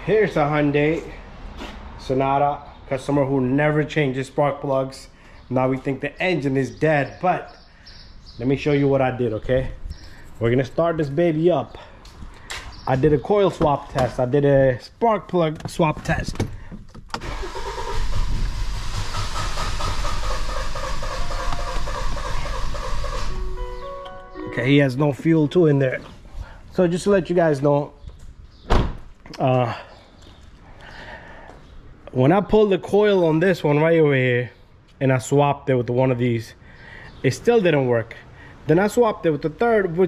Here's a Hyundai Sonata customer who never changes spark plugs. Now we think the engine is dead, but let me show you what I did, okay? We're gonna start this baby up. I did a coil swap test. I did a spark plug swap test. Okay, he has no fuel too in there. So just to let you guys know, when I pulled the coil on this one right over here and I swapped it with one of these, it still didn't work. Then I swapped it with the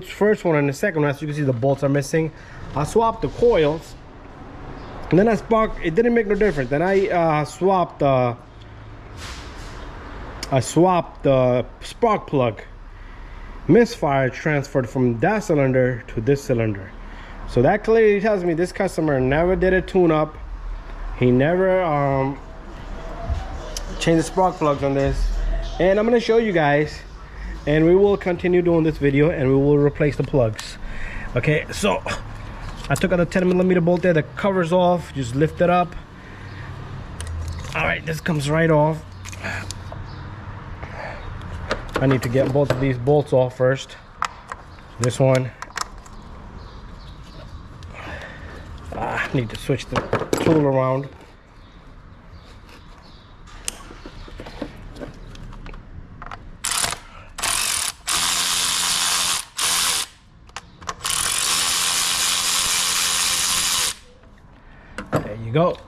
first one and the second one. As you can see, the bolts are missing. I swapped the coils and then it didn't make no difference. Then I swapped the spark plug. Misfire transferred from that cylinder to this cylinder. So that clearly tells me this customer never did a tune-up. He never changed the spark plugs on this. And I'm going to show you guys, and we will continue doing this video, and we will replace the plugs. Okay, so I took out the 10mm bolt there. The cover's off. Just lift it up. All right, this comes right off. I need to get both of these bolts off first. This one. I need to switch the tool around. There you go.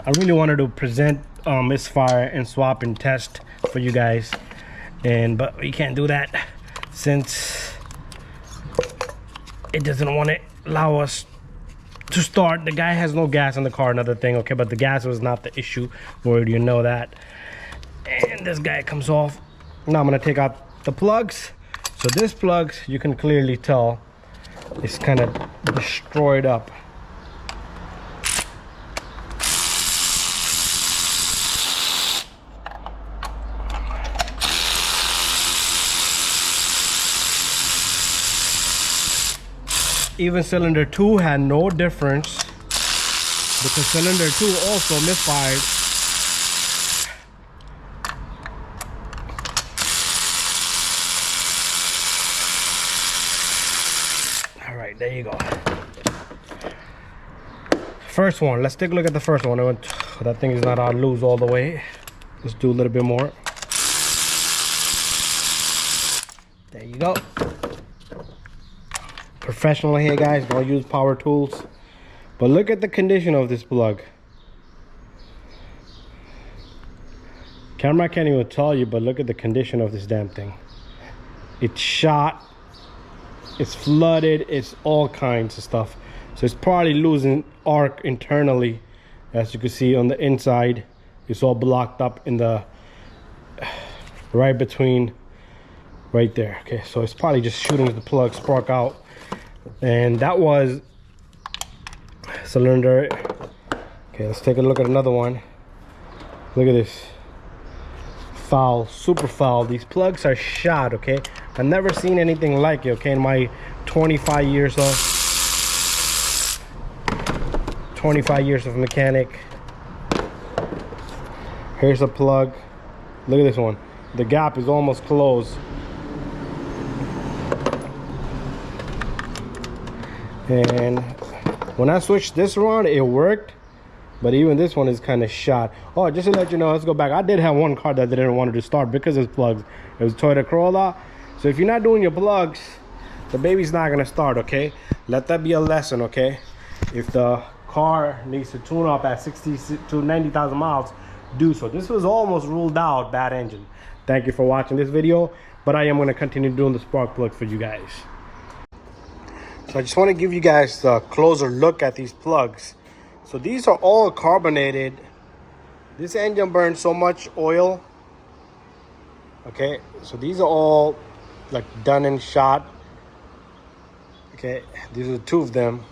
I really wanted to present misfire and swap and test for you guys, but we can't do that since it doesn't want to allow us to start. The guy has no gas in the car, another thing, okay, but the gas was not the issue. Where you know that. And this guy comes off. Now I'm going to take out the plugs. So this plugs, you can clearly tell, it's kind of destroyed up. Even cylinder 2 had no difference because cylinder 2 also misfired. All right, there you go. First one, let's take a look at the first one. That thing is not on loose all the way. Let's do a little bit more. There you go. Professional here, guys. Don't use power tools. But look at the condition of this plug. Camera can't even tell you, but look at the condition of this damn thing. It's shot, it's flooded, it's all kinds of stuff. So it's probably losing arc internally. As you can see on the inside, it's all blocked up in the right between right there. Okay, so it's probably just shooting the plug spark out. And that was cylinder. Okay, let's take a look at another one. Look at this. Foul, super foul. These plugs are shot, okay? I've never seen anything like it, okay, in my 25 years of mechanic. Here's a plug. Look at this one. The gap is almost closed. And when I switched this around, it worked, but even this one is kind of shot. Oh, just to let you know, let's go back. I did have one car that didn't want to start because of its plugs. It was Toyota Corolla. So if you're not doing your plugs, the baby's not gonna start, okay? Let that be a lesson, okay? If the car needs to tune up at 60 to 90,000 miles, do so. This was almost ruled out bad engine. Thank you for watching this video, but I am gonna continue doing the spark plug for you guys. So I just want to give you guys a closer look at these plugs. So these are all carbonated. This engine burns so much oil. Okay, so these are all like done and shot. Okay, these are two of them.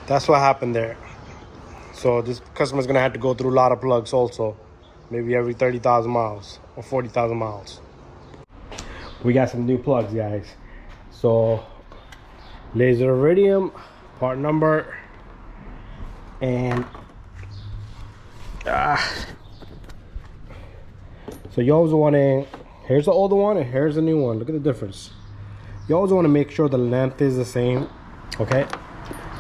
That's what happened there. So this customer's gonna have to go through a lot of plugs also. Maybe every 30,000 miles or 40,000 miles. We got some new plugs, guys. So laser iridium, part number, and so you always want to, here's the older one and here's the new one. Look at the difference. You always want to make sure the length is the same, okay,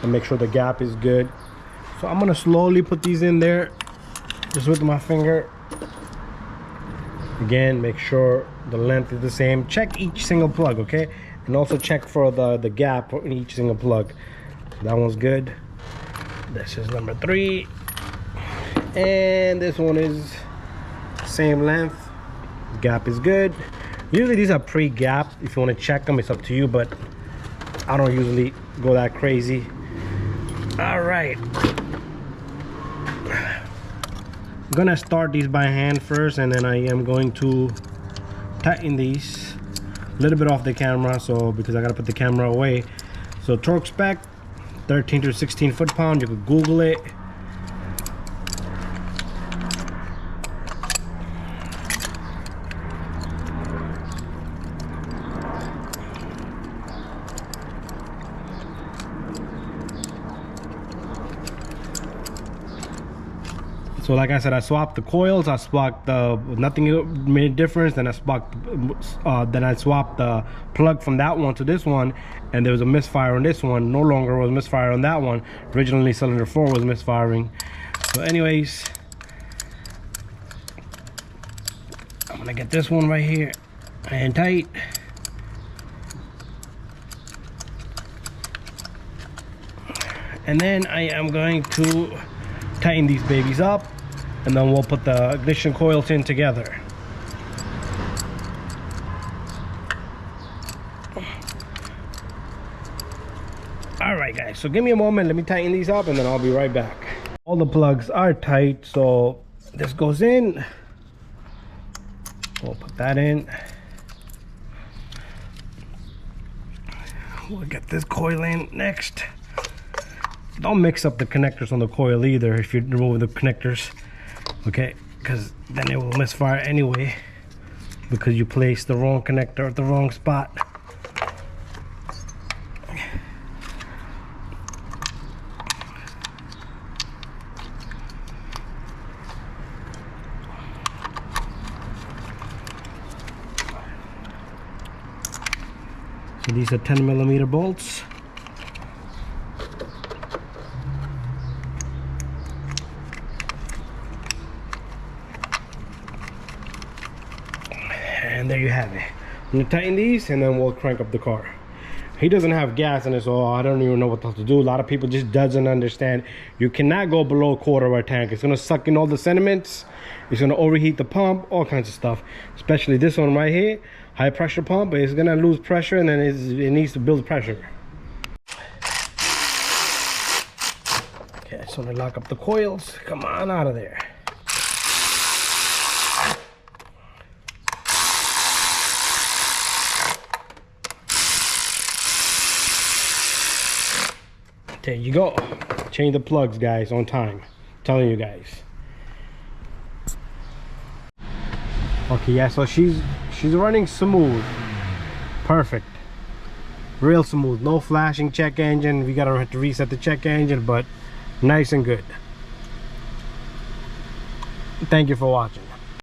and make sure the gap is good. So I'm gonna slowly put these in there just with my finger. Again, make sure the length is the same. Check each single plug, okay, and also check for the gap in each single plug. So that one's good. This is number 3, and this one is same length. Gap is good. Usually these are pre-gapped. If you want to check them, it's up to you, but I don't usually go that crazy. All right, I'm gonna start these by hand first, and then I am going to tighten these a little bit off the camera, so because I gotta put the camera away. So torque spec 13 to 16 foot-pound. You could Google it. So like I said, I swapped the coils. I swapped the, nothing made a difference. Then I swapped the plug from that one to this one, and there was a misfire on this one. No longer was misfire on that one. Originally cylinder 4 was misfiring. So anyways, I'm gonna get this one right here and tight. And then I am going to tighten these babies up, and then we'll put the ignition coils in together. All right guys, so give me a moment, let me tighten these up, and then I'll be right back. All the plugs are tight, so this goes in. We'll put that in. We'll get this coil in next. Don't mix up the connectors on the coil either if you remove the connectors, okay, because then it will misfire anyway because you placed the wrong connector at the wrong spot. So these are 10mm bolts. And there you have it. I'm gonna tighten these, and then we'll crank up the car. He doesn't have gas in it, so I don't even know what to do. A lot of people just doesn't understand. You cannot go below a quarter of a tank. It's gonna suck in all the sediments. It's gonna overheat the pump, all kinds of stuff. Especially this one right here, high pressure pump. But it's gonna lose pressure, and then it needs to build pressure. Okay, I just wanna lock up the coils. Come on out of there. There you go. Change the plugs, guys, on time. I'm telling you guys. Okay, yeah, so she's running smooth. Perfect. Real smooth. No flashing check engine. We gotta have to reset the check engine, but nice and good. Thank you for watching.